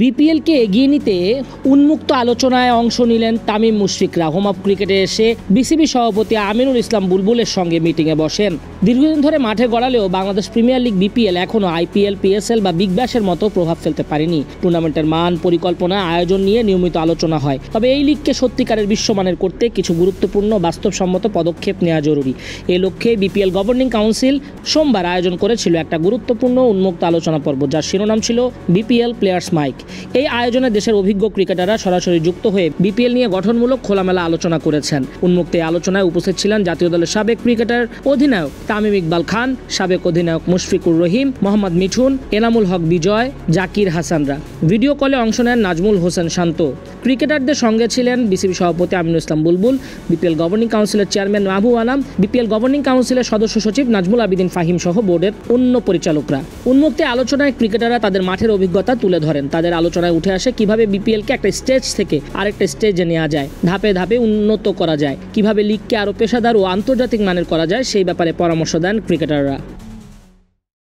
বিপিএলকে এগিয়ে নিতে উন্মুক্ত আলোচনায় অংশ নিলেন তামিম মুশফিকরা। হোম অফ ক্রিকেটে এসে বিসিবি সভাপতি আমিনুল ইসলাম বুলবুলের সঙ্গে মিটিংয়ে বসেন। দীর্ঘদিন ধরে মাঠে গড়ালেও বাংলাদেশ প্রিমিয়ার লিগ বিপিএল এখনও আইপিএল, পিএসএল বা বিগ ব্যাশের মতো প্রভাব ফেলতে পারেনি। টুর্নামেন্টের মান, পরিকল্পনা, আয়োজন নিয়ে নিয়মিত আলোচনা হয়। তবে এই লিগকে সত্যিকারের বিশ্বমানের করতে কিছু গুরুত্বপূর্ণ বাস্তবসম্মত পদক্ষেপ নেওয়া জরুরি। এ লক্ষ্যে বিপিএল গভর্নিং কাউন্সিল সোমবার আয়োজন করেছিল একটা গুরুত্বপূর্ণ উন্মুক্ত আলোচনা পর্ব, যার শিরোনাম ছিল বিপিএল প্লেয়ার্স মাইক। এই আয়োজনে দেশের অভিজ্ঞ ক্রিকেটাররা সরাসরি যুক্ত হয়ে বিপিএল নিয়ে গঠনমূলক খোলামেলা আলোচনা করেছেন। উন্মুক্ত এই আলোচনায় উপস্থিত ছিলেন জাতীয় দলের সাবেক ক্রিকেটার অধিনায়ক তামিম ইকবাল খান, সাবেক অধিনায়ক মুশফিকুর রহিম, মোহাম্মদ মিঠুন, এনামুল হক বিজয়, জাকির হাসানরা। ভিডিও কলে অংশ নেন নাজমুল হোসেন শান্ত। ক্রিকেটারদের সঙ্গে ছিলেন বিসিবি সভাপতি আমিনুল ইসলাম বুলবুল, বিপিএল গভর্নিং কাউন্সিলের চেয়ারম্যান মাহবুব আনাম, বিপিএল গভর্নিং কাউন্সিলের সদস্য সচিব নাজমুল আবিদিন ফাহিম সহ বোর্ডের অন্য পরিচালকরা। উন্মুক্ত আলোচনায় ক্রিকেটাররা তাদের মাঠের অভিজ্ঞতা তুলে ধরেন। তাদের আলোচনায় উঠে আসে কিভাবে বিপিএলকে একটা স্টেজ থেকে আরেকটা স্টেজে নেওয়া যায়, ধাপে ধাপে উন্নত করা যায়, কিভাবে লিগকে আরও পেশাদার ও আন্তর্জাতিক মানের করা যায়, সেই ব্যাপারে পরামর্শ দেন ক্রিকেটাররা।